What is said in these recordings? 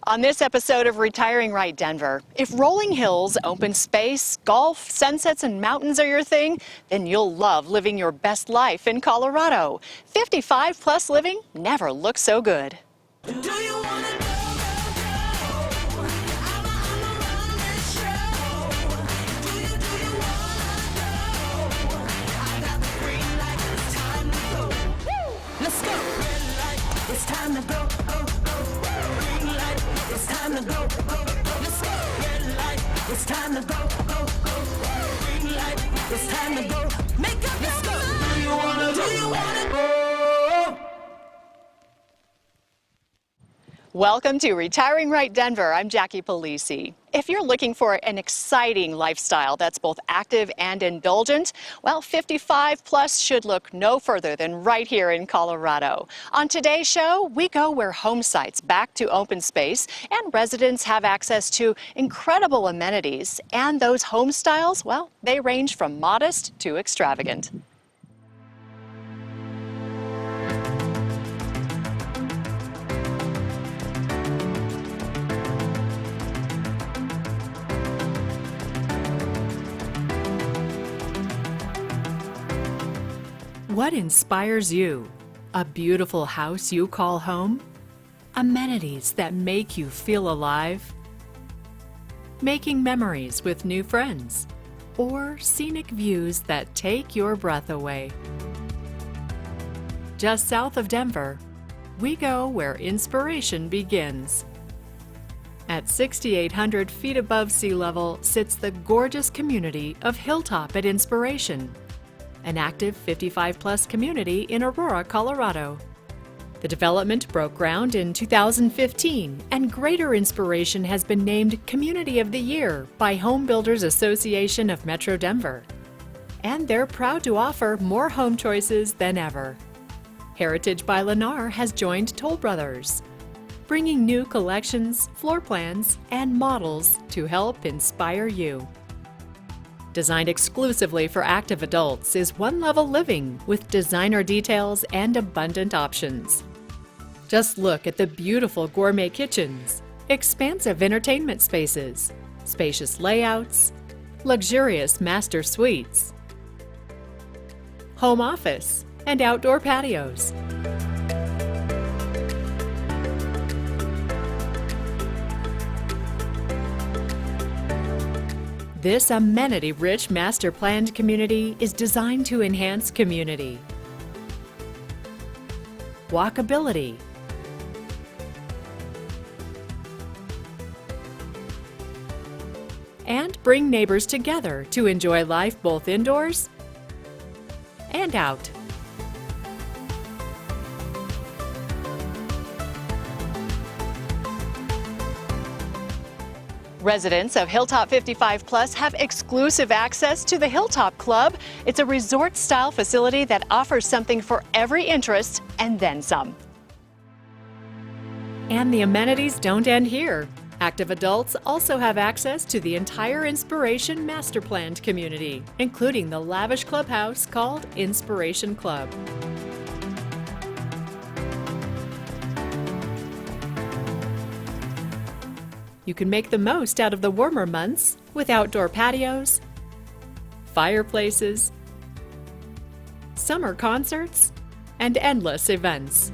On this episode of Retiring Right Denver, if rolling hills, open space, golf, sunsets, and mountains are your thing, then you'll love living your best life in Colorado. 55 plus living never looks so good. Do you wanna go, go, go? I'ma run this show. Do you wanna go? I got the green light, it's time to go. Woo! Let's go. Red light, it's time to go. Oh, oh. Green light, it's time to go. Oh, oh. Let's go. Red light, it's time to go. Oh, oh. Green light, it's time to go. Make up your mind. Do you wanna go? Welcome to Retiring Right Denver. I'm Jacquie Palisi. If you're looking for an exciting lifestyle that's both active and indulgent, well, 55 plus should look no further than right here in Colorado. On today's show, we go where home sites back to open space and residents have access to incredible amenities. And those home styles, well, they range from modest to extravagant. What inspires you? A beautiful house you call home? Amenities that make you feel alive? Making memories with new friends? Or scenic views that take your breath away? Just south of Denver, we go where inspiration begins. At 6,800 feet above sea level sits the gorgeous community of Hilltop at Inspiration, an active 55-plus community in Aurora, Colorado. The development broke ground in 2015, and Greater Inspiration has been named Community of the Year by Home Builders Association of Metro Denver. And they're proud to offer more home choices than ever. Heritage by Lennar has joined Toll Brothers, bringing new collections, floor plans, and models to help inspire you. Designed exclusively for active adults is one-level living with designer details and abundant options. Just look at the beautiful gourmet kitchens, expansive entertainment spaces, spacious layouts, luxurious master suites, home office, and outdoor patios. This amenity-rich master-planned community is designed to enhance community, walkability, and bring neighbors together to enjoy life both indoors and out. Residents of Hilltop 55 Plus have exclusive access to the Hilltop Club. It's a resort-style facility that offers something for every interest and then some. And the amenities don't end here. Active adults also have access to the entire Inspiration master-planned community, including the lavish clubhouse called Inspiration Club. You can make the most out of the warmer months with outdoor patios, fireplaces, summer concerts, and endless events.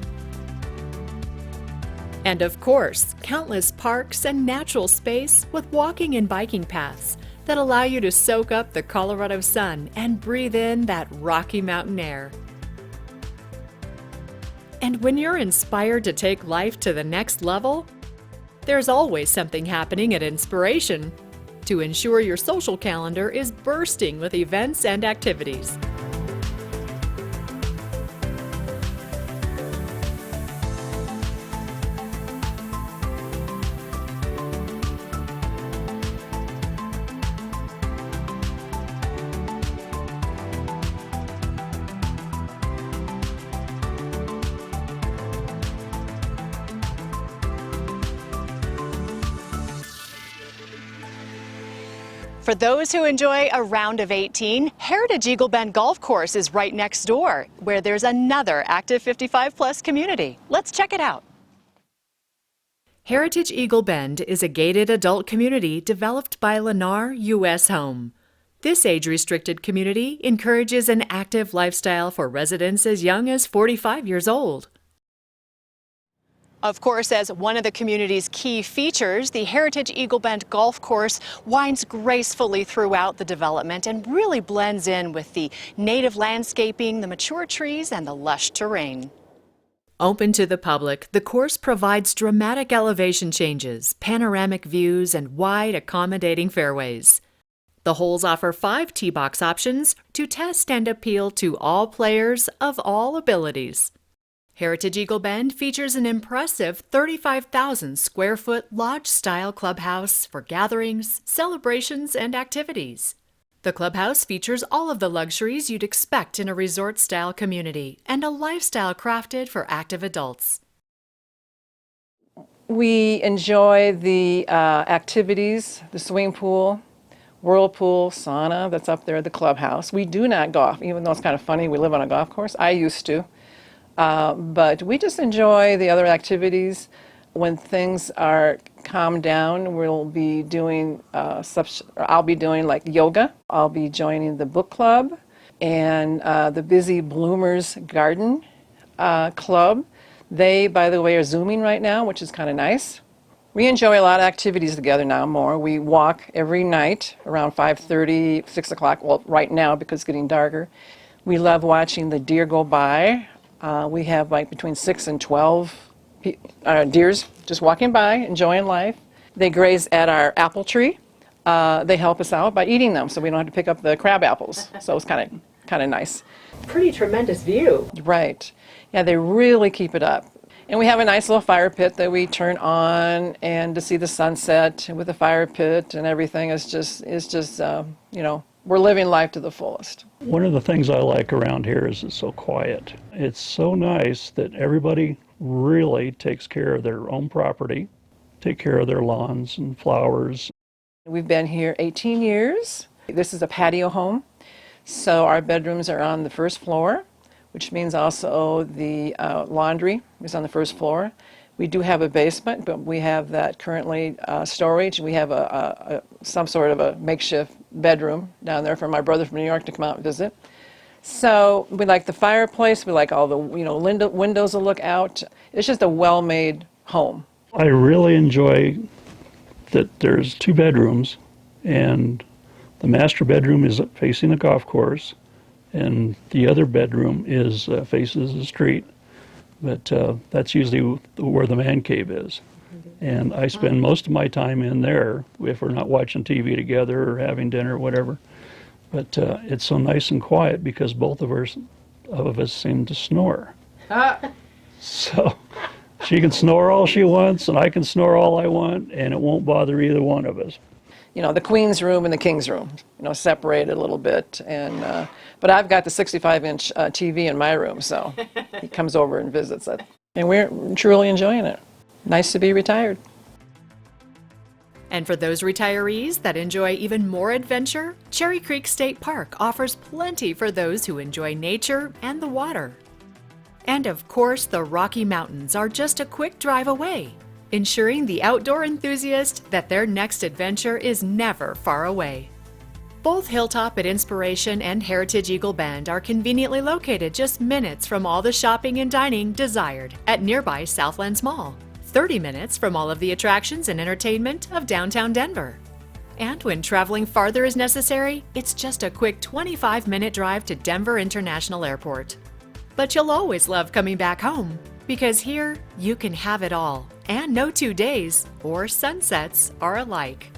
And of course, countless parks and natural space with walking and biking paths that allow you to soak up the Colorado sun and breathe in that Rocky Mountain air. And when you're inspired to take life to the next level, there's always something happening at Inspiration to ensure your social calendar is bursting with events and activities. For those who enjoy a round of 18, Heritage Eagle Bend Golf Course is right next door, where there's another active 55 plus community. Let's check it out. Heritage Eagle Bend is a gated adult community developed by Lennar U.S. Home. This age-restricted community encourages an active lifestyle for residents as young as 45 years old. Of course, as one of the community's key features, the Heritage Eagle Bend Golf Course winds gracefully throughout the development and really blends in with the native landscaping, the mature trees, and the lush terrain. Open to the public, the course provides dramatic elevation changes, panoramic views, and wide, accommodating fairways. The holes offer 5 tee box options to test and appeal to all players of all abilities. Heritage Eagle Bend features an impressive 35,000 square foot lodge-style clubhouse for gatherings, celebrations, and activities. The clubhouse features all of the luxuries you'd expect in a resort-style community and a lifestyle crafted for active adults. We enjoy the activities, the swimming pool, whirlpool, sauna that's up there at the clubhouse. We do not golf, even though it's kind of funny, we live on a golf course. I used to. But we just enjoy the other activities. When things are calmed down, we'll be doing I'll be doing like yoga. I'll be joining the book club and the Busy Bloomers Garden Club. They, by the way, are Zooming right now, which is kind of nice. We enjoy a lot of activities together now more. We walk every night around 5:30, 6 o'clock, well, right now because it's getting darker. We love watching the deer go by. We have like between 6 and 12 deers just walking by, enjoying life. They graze at our apple tree. They help us out by eating them, so we don't have to pick up the crab apples. So it's kind of nice. Pretty tremendous view. Right. Yeah, they really keep it up. And we have a nice little fire pit that we turn on, and to see the sunset with the fire pit and everything is just you know, we're living life to the fullest. One of the things I like around here is it's so quiet. It's so nice that everybody really takes care of their own property, take care of their lawns and flowers. We've been here 18 years. This is a patio home, so our bedrooms are on the first floor, which means also the laundry is on the first floor. We do have a basement, but we have that currently storage. We have some sort of a makeshift bedroom down there for my brother from New York to come out and visit. So we like the fireplace. We like all the windows to look out. It's just a well-made home. I really enjoy that there's 2 bedrooms, and the master bedroom is facing the golf course, and the other bedroom is faces the street. But that's usually where the man cave is. And I spend most of my time in there if we're not watching TV together or having dinner or whatever. But it's so nice and quiet because both of us seem to snore. So she can snore all she wants and I can snore all I want, and it won't bother either one of us. You know, the queen's room and the king's room, you know, separated a little bit. And but I've got the 65-inch TV in my room, so he comes over and visits it. And we're truly enjoying it. Nice to be retired. And for those retirees that enjoy even more adventure, Cherry Creek State Park offers plenty for those who enjoy nature and the water. And of course, the Rocky Mountains are just a quick drive away, ensuring the outdoor enthusiast that their next adventure is never far away. Both Hilltop at Inspiration and Heritage Eagle Bend are conveniently located just minutes from all the shopping and dining desired at nearby Southlands Mall, 30 minutes from all of the attractions and entertainment of downtown Denver. And when traveling farther is necessary, it's just a quick 25-minute drive to Denver International Airport. But you'll always love coming back home, because here you can have it all, and no 2 days or sunsets are alike.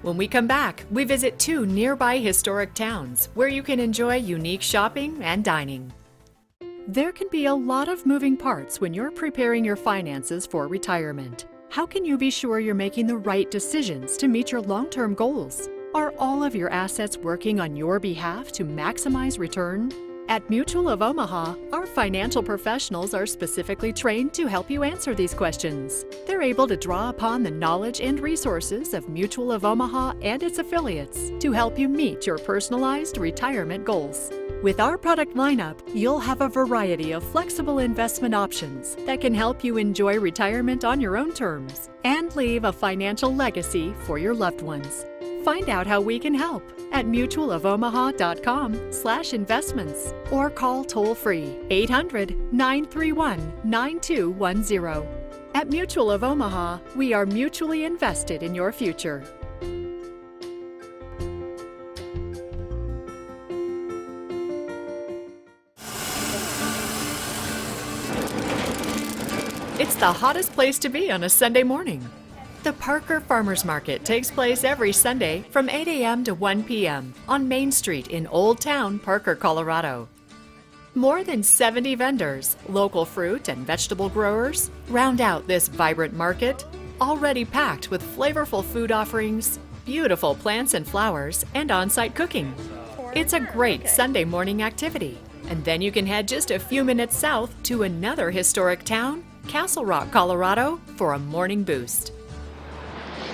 When we come back, we visit 2 nearby historic towns where you can enjoy unique shopping and dining. There can be a lot of moving parts when you're preparing your finances for retirement. How can you be sure you're making the right decisions to meet your long-term goals? Are all of your assets working on your behalf to maximize return? At Mutual of Omaha, our financial professionals are specifically trained to help you answer these questions. They're able to draw upon the knowledge and resources of Mutual of Omaha and its affiliates to help you meet your personalized retirement goals. With our product lineup, you'll have a variety of flexible investment options that can help you enjoy retirement on your own terms and leave a financial legacy for your loved ones. Find out how we can help at mutualofomaha.com/investments or call toll-free 800-931-9210. At Mutual of Omaha, we are mutually invested in your future. It's the hottest place to be on a Sunday morning. The Parker Farmers Market takes place every Sunday from 8 a.m. to 1 p.m. on Main Street in Old Town, Parker, Colorado. More than 70 vendors, local fruit and vegetable growers, round out this vibrant market, already packed with flavorful food offerings, beautiful plants and flowers, and on-site cooking. It's a great Sunday morning activity, and then you can head just a few minutes south to another historic town, Castle Rock, Colorado, for a morning boost.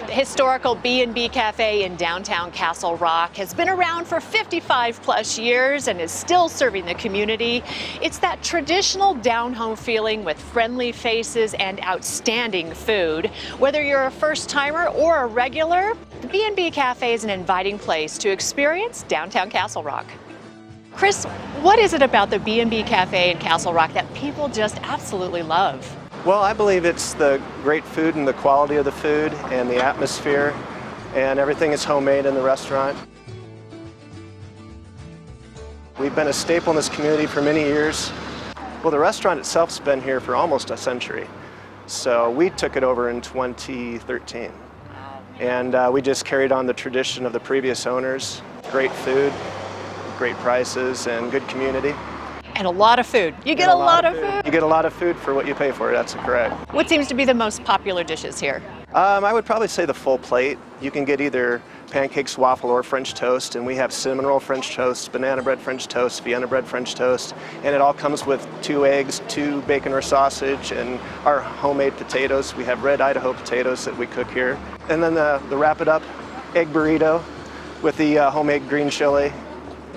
The historical B&B Cafe in downtown Castle Rock has been around for 55 plus years and is still serving the community. It's that traditional down-home feeling with friendly faces and outstanding food. Whether you're a first-timer or a regular, the B&B Cafe is an inviting place to experience downtown Castle Rock. Chris, what is it about the B&B Cafe in Castle Rock that people just absolutely love? Well, I believe it's the great food and the quality of the food and the atmosphere, and everything is homemade in the restaurant. We've been a staple in this community for many years. Well, the restaurant itself's been here for almost a century. So we took it over in 2013. And we just carried on the tradition of the previous owners. Great food, great prices, and good community. And a lot of food. You get a lot of food. You get a lot of food for what you pay for, that's correct. What seems to be the most popular dishes here? I would probably say the full plate. You can get either pancakes, waffle, or French toast, and we have cinnamon roll French toast, banana bread French toast, Vienna bread French toast, and it all comes with 2 eggs, 2 bacon or sausage, and our homemade potatoes. We have red Idaho potatoes that we cook here. And then the wrap it up egg burrito with the homemade green chili.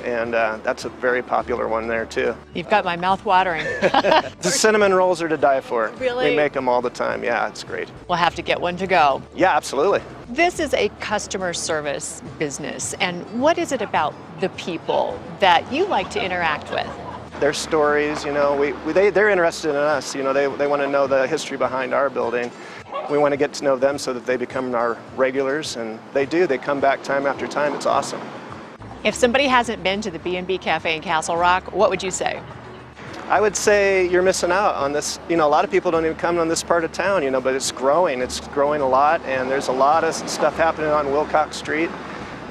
And that's a very popular one there too. You've got my mouth watering. The cinnamon rolls are to die for. Really? We make them all the time. Yeah, it's great. We'll have to get one to go. Yeah, absolutely. This is a customer service business, and what is it about the people that you like to interact with? Their stories, you know, they're interested in us. You know, they want to know the history behind our building. We want to get to know them so that they become our regulars, and they do. They come back time after time. It's awesome. If somebody hasn't been to the B&B Cafe in Castle Rock, what would you say? I would say you're missing out on this. You know, a lot of people don't even come on this part of town, you know, but it's growing. It's growing a lot, and there's a lot of stuff happening on Wilcox Street.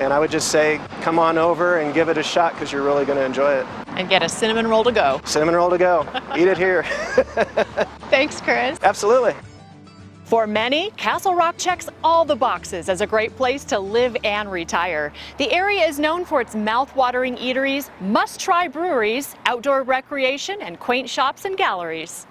And I would just say, come on over and give it a shot because you're really going to enjoy it. And get a cinnamon roll to go. Cinnamon roll to go. Eat it here. Thanks, Chris. Absolutely. For many, Castle Rock checks all the boxes as a great place to live and retire. The area is known for its mouth-watering eateries, must-try breweries, outdoor recreation, and quaint shops and galleries.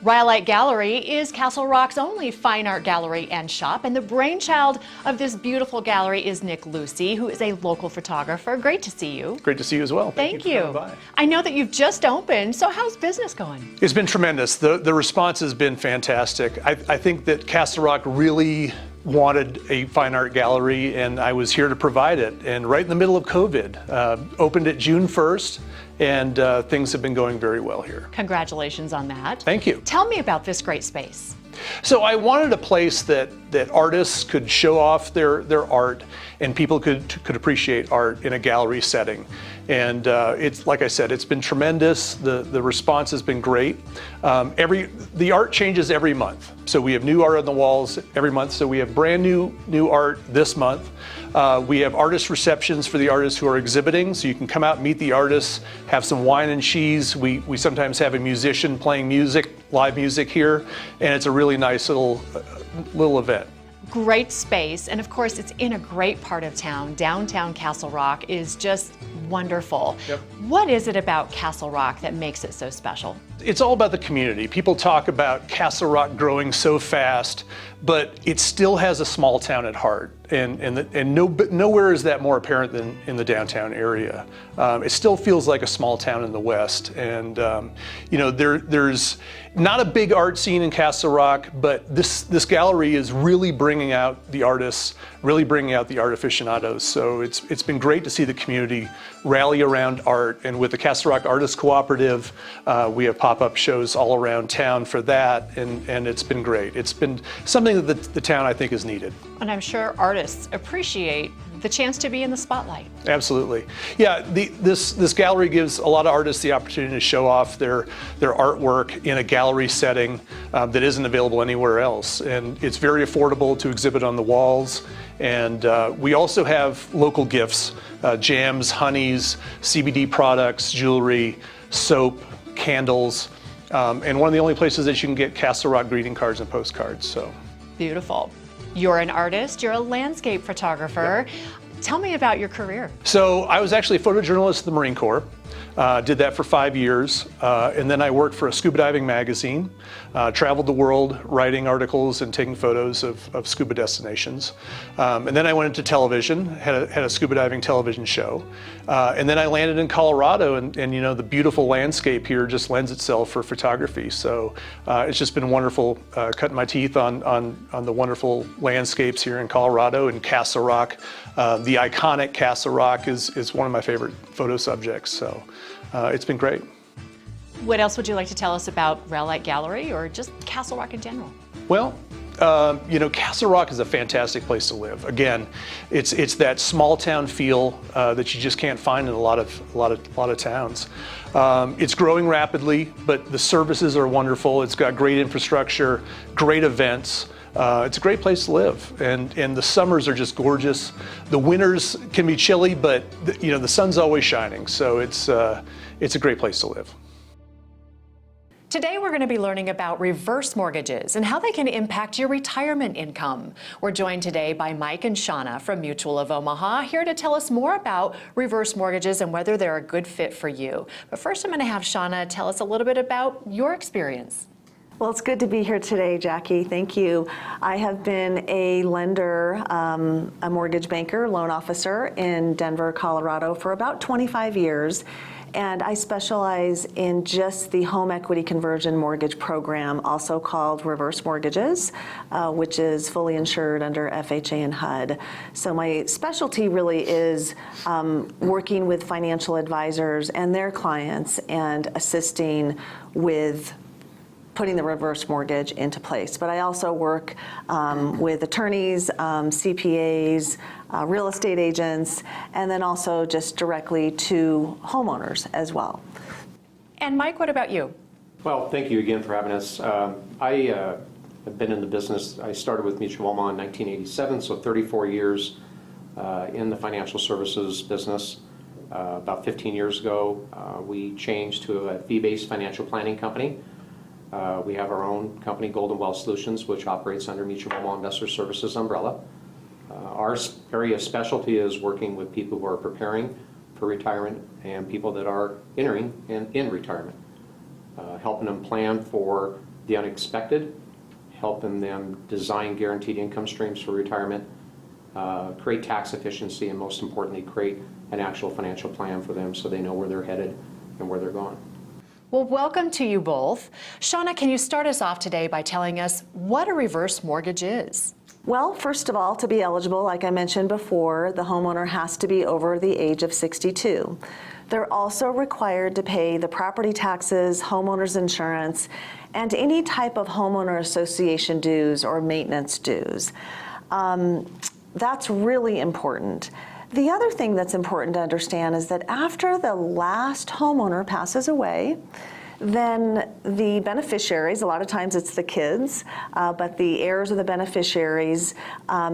Rhyolite Gallery is Castle Rock's only fine art gallery and shop, and the brainchild of this beautiful gallery is Nick Lucy, who is a local photographer. Great to see you. Great to see you as well. Thank for you. coming by. I know that you've just opened, so how's business going? It's been tremendous. The response has been fantastic. I think that Castle Rock really wanted a fine art gallery, and I was here to provide it. And right in the middle of COVID, opened it June 1st, and things have been going very well here. Congratulations on that. Thank you. Tell me about this great space. So I wanted a place that artists could show off their art, and people could appreciate art in a gallery setting. And it's, like I said, it's been tremendous. The response has been great. The art changes every month. So we have new art on the walls every month. So we have brand new art this month. We have artist receptions for the artists who are exhibiting, so you can come out and meet the artists, have some wine and cheese. We sometimes have a musician playing music, live music here, and it's a really nice little event. Great space, and of course it's in a great part of town. Downtown Castle Rock is just wonderful. Yep. What is it about Castle Rock that makes it so special? It's all about the community. People talk about Castle Rock growing so fast, but it still has a small town at heart. Nowhere is that more apparent than in the downtown area. It still feels like a small town in the West. And there's not a big art scene in Castle Rock, but this gallery is really bringing out the artists, really bringing out the art aficionados. So it's been great to see the community rally around art. And with the Castle Rock Artists Cooperative, we have pop-up shows all around town for that, and it's been great. It's been something that the town, I think, is needed. And I'm sure artists appreciate the chance to be in the spotlight. Absolutely. Yeah, this gallery gives a lot of artists the opportunity to show off their artwork in a gallery setting that isn't available anywhere else. And it's very affordable to exhibit on the walls. And we also have local gifts, jams, honeys, CBD products, jewelry, soap, candles, and one of the only places that you can get Castle Rock greeting cards and postcards. So Beautiful. You're an artist, you're a landscape photographer. Yep. Tell me about your career. So I was actually a photojournalist in the Marine Corps. Did that for 5 years, and then I worked for a scuba diving magazine, traveled the world writing articles and taking photos of scuba destinations. And then I went into television, had a scuba diving television show, and then I landed in Colorado, and the beautiful landscape here just lends itself for photography. So it's just been wonderful cutting my teeth on the wonderful landscapes here in Colorado, and Castle Rock. The iconic Castle Rock is one of my favorite photo subjects. So it's been great. What else would you like to tell us about Raillight Gallery or just Castle Rock in general? Well, Castle Rock is a fantastic place to live. Again, it's that small town feel that you just can't find in a lot of towns. It's growing rapidly, but the services are wonderful. It's got great infrastructure, great events. It's a great place to live, and the summers are just gorgeous. The winters can be chilly, but the sun's always shining, so it's a great place to live. Today we're going to be learning about reverse mortgages and how they can impact your retirement income. We're joined today by Mike and Shana from Mutual of Omaha, here to tell us more about reverse mortgages and whether they're a good fit for you. But first I'm going to have Shana tell us a little bit about your experience. Well, it's good to be here today, Jackie. Thank you. I have been a lender, a mortgage banker, loan officer in Denver, Colorado for about 25 years. And I specialize in just the home equity conversion mortgage program, also called reverse mortgages, which is fully insured under FHA and HUD. So my specialty really is working with financial advisors and their clients and assisting with putting the reverse mortgage into place. But I also work with attorneys, CPAs, real estate agents, and then also just directly to homeowners as well. And Mike, what about you? Well, thank you again for having us. I have been in the business. I started with Mutual of Omaha in 1987, so 34 years in the financial services business. About 15 years ago, we changed to a fee-based financial planning company. We have our own company, Golden Wealth Solutions, which operates under Mutual of Omaha Investor Services umbrella. Our area of specialty is working with people who are preparing for retirement and people that are entering in retirement, helping them plan for the unexpected, helping them design guaranteed income streams for retirement, create tax efficiency, and most importantly, create an actual financial plan for them so they know where they're headed and where they're going. Well, welcome to you both. Shana, can you start us off today by telling us what a reverse mortgage is? Well, first of all, to be eligible, like I mentioned before, the homeowner has to be over the age of 62. They're also required to pay the property taxes, homeowner's insurance, and any type of homeowner association dues or maintenance dues. That's really important. The other thing that's important to understand is that after the last homeowner passes away, then the beneficiaries, a lot of times it's the kids, but the heirs of the beneficiaries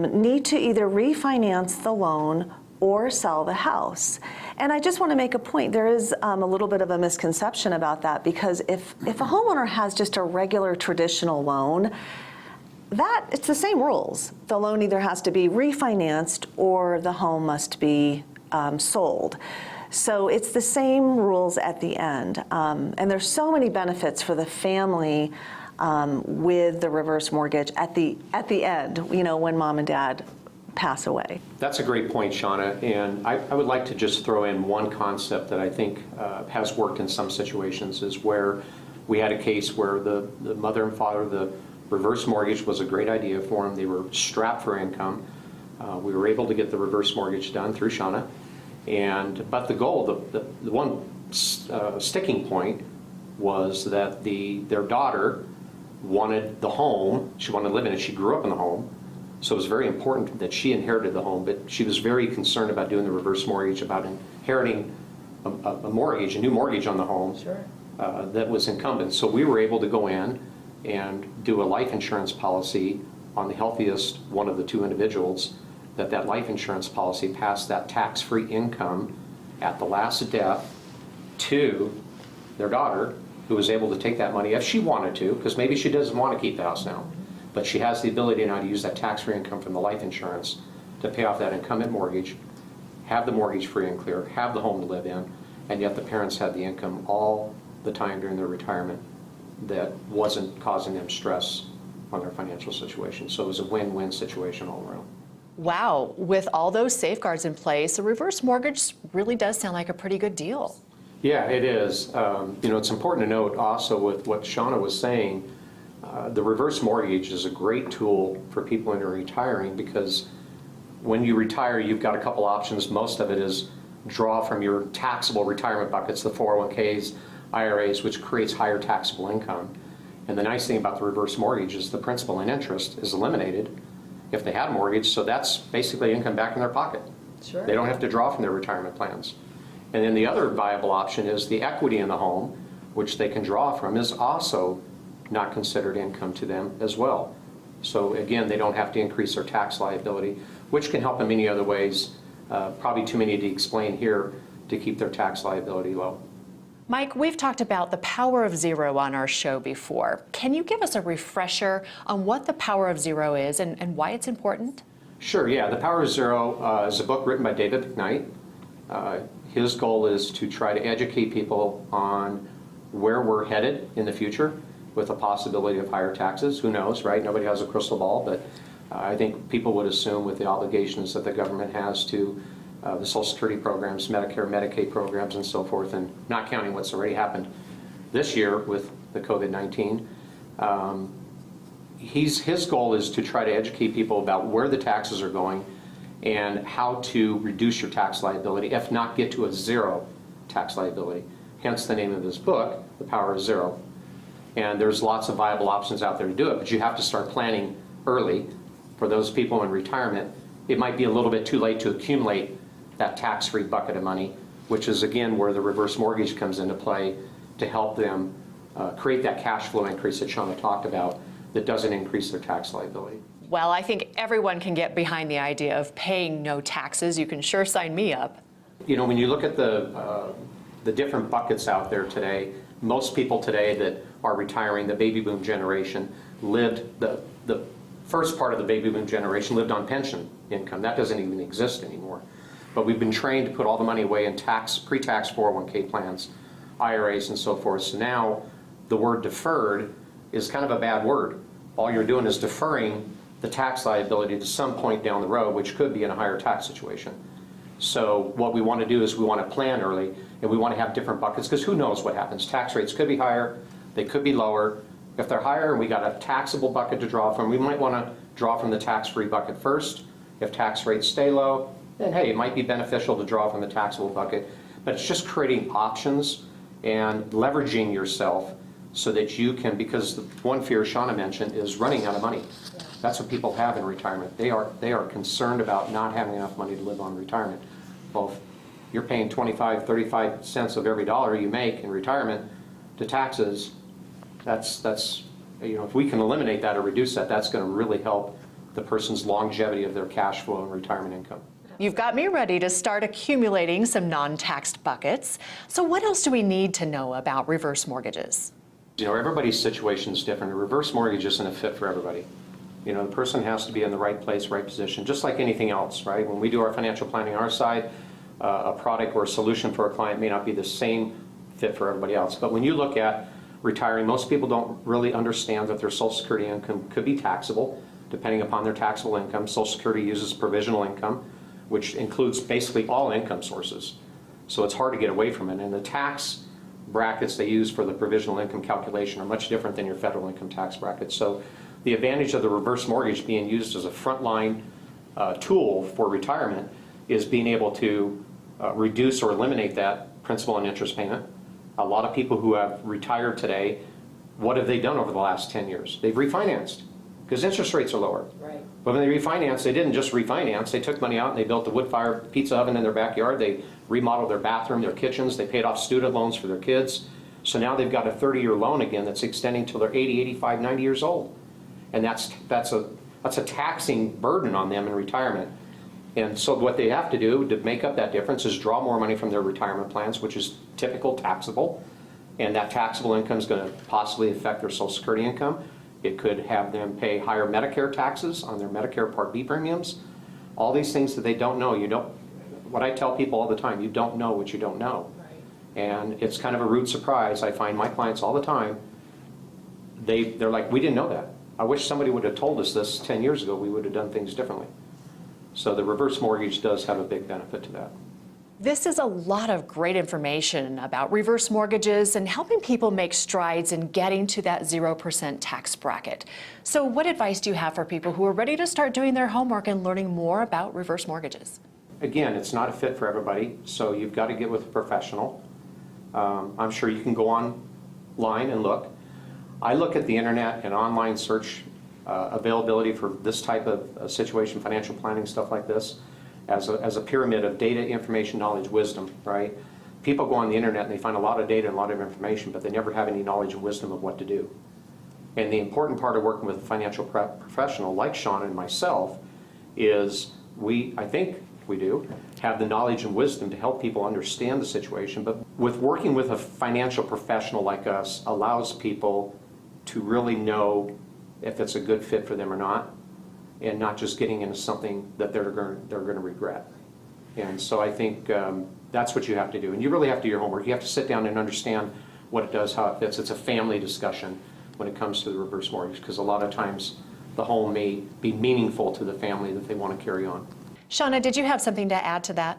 need to either refinance the loan or sell the house. And I just want to make a point. There is a little bit of a misconception about that, because if a homeowner has just a regular traditional loan, it's the same rules. The loan either has to be refinanced or the home must be sold. So it's the same rules at the end. And there's so many benefits for the family with the reverse mortgage at the end, when mom and dad pass away. That's a great point, Shana, and I would like to just throw in one concept that I think has worked in some situations, is where we had a case where the mother and father, the reverse mortgage was a great idea for them. They were strapped for income. We were able to get the reverse mortgage done through Shana, but the goal, the one sticking point was that their daughter wanted the home. She wanted to live in it. She grew up in the home. So it was very important that she inherited the home, but she was very concerned about doing the reverse mortgage, about inheriting a mortgage, a new mortgage on the home. Sure. That was incumbent. So we were able to go in and do a life insurance policy on the healthiest one of the two individuals, that life insurance policy passed that tax-free income at the last death to their daughter, who was able to take that money if she wanted to, because maybe she doesn't want to keep the house now. But she has the ability now to use that tax-free income from the life insurance to pay off that incumbent mortgage, have the mortgage free and clear, have the home to live in, and yet the parents had the income all the time during their retirement that wasn't causing them stress on their financial situation. So it was a win-win situation all around. Wow, with all those safeguards in place, a reverse mortgage really does sound like a pretty good deal. Yeah, it is. It's important to note also with what Shana was saying, the reverse mortgage is a great tool for people when they're retiring, because when you retire, you've got a couple options. Most of it is draw from your taxable retirement buckets, the 401ks, IRAs, which creates higher taxable income. And the nice thing about the reverse mortgage is the principal and interest is eliminated if they had a mortgage, so that's basically income back in their pocket. Sure. They don't have to draw from their retirement plans. And then the other viable option is the equity in the home, which they can draw from, is also not considered income to them as well. So again, they don't have to increase their tax liability, which can help in many other ways, probably too many to explain here, to keep their tax liability low. Mike, we've talked about the power of zero on our show before. Can you give us a refresher on what the power of zero is and why it's important? Sure, yeah. The Power of Zero is a book written by David McKnight. His goal is to try to educate people on where we're headed in the future with the possibility of higher taxes. Who knows, right? Nobody has a crystal ball, but I think people would assume with the obligations that the government has to the Social Security programs, Medicare, Medicaid programs, and so forth, and not counting what's already happened this year with the COVID-19. His goal is to try to educate people about where the taxes are going and how to reduce your tax liability, if not get to a zero tax liability. Hence the name of this book, The Power of Zero. And there's lots of viable options out there to do it, but you have to start planning early. For those people in retirement, it might be a little bit too late to accumulate that tax-free bucket of money, which is again where the reverse mortgage comes into play to help them create that cash flow increase that Shana talked about that doesn't increase their tax liability. Well, I think everyone can get behind the idea of paying no taxes. You can sure sign me up. When you look at the different buckets out there today, most people today that are retiring, the baby boom generation, lived, the first part of the baby boom generation lived on pension income. That doesn't even exist anymore. But we've been trained to put all the money away in pre-tax 401k plans, IRAs, and so forth. So now the word deferred is kind of a bad word. All you're doing is deferring the tax liability to some point down the road, which could be in a higher tax situation. So what we want to do is we want to plan early, and we want to have different buckets, because who knows what happens. Tax rates could be higher, they could be lower. If they're higher and we got a taxable bucket to draw from, we might want to draw from the tax-free bucket first. If tax rates stay low, then hey, it might be beneficial to draw from the taxable bucket. But it's just creating options and leveraging yourself so that you can, because the one fear Shana mentioned is running out of money. That's what people have in retirement. They are concerned about not having enough money to live on retirement. Well, if you're paying 25, 35 cents of every dollar you make in retirement to taxes, that's if we can eliminate that or reduce that, that's going to really help the person's longevity of their cash flow and retirement income. You've got me ready to start accumulating some non-taxed buckets. So what else do we need to know about reverse mortgages? Everybody's situation is different. A reverse mortgage isn't a fit for everybody. You know, the person has to be in the right place, right position, just like anything else, right? When we do our financial planning on our side, a product or a solution for a client may not be the same fit for everybody else. But when you look at retiring, most people don't really understand that their Social Security income could be taxable, depending upon their taxable income. Social Security uses provisional income, which includes basically all income sources. So it's hard to get away from it. And the tax brackets they use for the provisional income calculation are much different than your federal income tax brackets. So the advantage of the reverse mortgage being used as a frontline tool for retirement is being able to reduce or eliminate that principal and interest payment. A lot of people who have retired today, what have they done over the last 10 years? They've refinanced because interest rates are lower. Right. But when they refinanced, they didn't just refinance. They took money out and they built a wood-fired pizza oven in their backyard. They remodeled their bathroom, their kitchens. They paid off student loans for their kids. So now they've got a 30-year loan again that's extending till they're 80, 85, 90 years old. And that's a taxing burden on them in retirement. And so what they have to do to make up that difference is draw more money from their retirement plans, which is typical taxable. And that taxable income is going to possibly affect their Social Security income. It could have them pay higher Medicare taxes on their Medicare Part B premiums. All these things that they don't know. What I tell people all the time, you don't know what you don't know. Right. And it's kind of a rude surprise. I find my clients all the time, they're like, we didn't know that. I wish somebody would have told us this 10 years ago. We would have done things differently. So the reverse mortgage does have a big benefit to that. This is a lot of great information about reverse mortgages and helping people make strides in getting to that 0% tax bracket. So what advice do you have for people who are ready to start doing their homework and learning more about reverse mortgages? Again, it's not a fit for everybody, so you've got to get with a professional. I'm sure you can go online and look. I look at the internet and online search availability for this type of situation, financial planning, stuff like this, as a pyramid of data, information, knowledge, wisdom, right? People go on the internet and they find a lot of data and a lot of information, but they never have any knowledge and wisdom of what to do. And the important part of working with a financial professional like Shana and myself is I think we do, have the knowledge and wisdom to help people understand the situation, but with working with a financial professional like us allows people to really know if it's a good fit for them or not, and not just getting into something that they're going to regret. And so I think that's what you have to do. And you really have to do your homework. You have to sit down and understand what it does, how it fits. It's a family discussion when it comes to the reverse mortgage, because a lot of times the home may be meaningful to the family that they want to carry on. Shana, did you have something to add to that?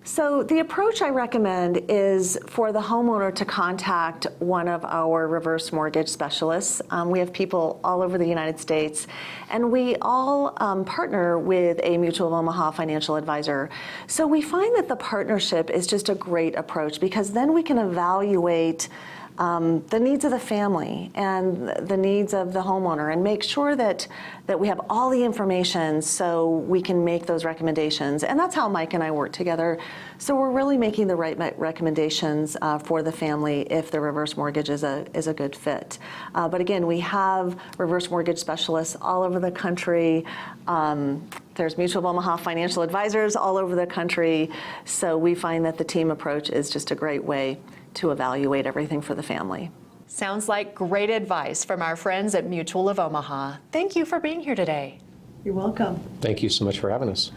So the approach I recommend is for the homeowner to contact one of our reverse mortgage specialists. We have people all over the United States, and we all partner with a Mutual of Omaha financial advisor. So we find that the partnership is just a great approach, because then we can evaluate the needs of the family and the needs of the homeowner, and make sure that we have all the information so we can make those recommendations. And that's how Mike and I work together. So we're really making the right recommendations for the family if the reverse mortgage is a good fit. But again, we have reverse mortgage specialists all over the country. There's Mutual of Omaha financial advisors all over the country. So we find that the team approach is just a great way to evaluate everything for the family. Sounds like great advice from our friends at Mutual of Omaha. Thank you for being here today. You're welcome. Thank you so much for having us.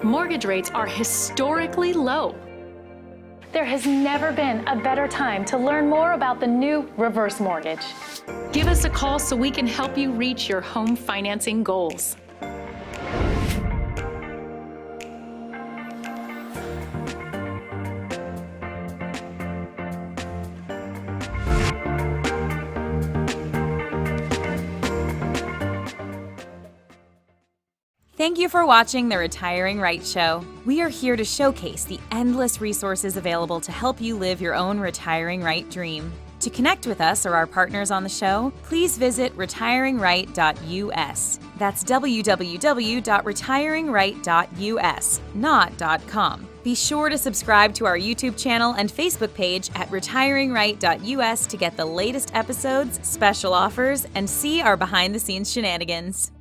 Mortgage rates are historically low. There has never been a better time to learn more about the new reverse mortgage. Give us a call so we can help you reach your home financing goals. Thank you for watching The Retiring Right Show. We are here to showcase the endless resources available to help you live your own retiring right dream. To connect with us or our partners on the show, please visit retiringright.us. That's www.retiringright.us, not .com. Be sure to subscribe to our YouTube channel and Facebook page at retiringright.us to get the latest episodes, special offers, and see our behind-the-scenes shenanigans.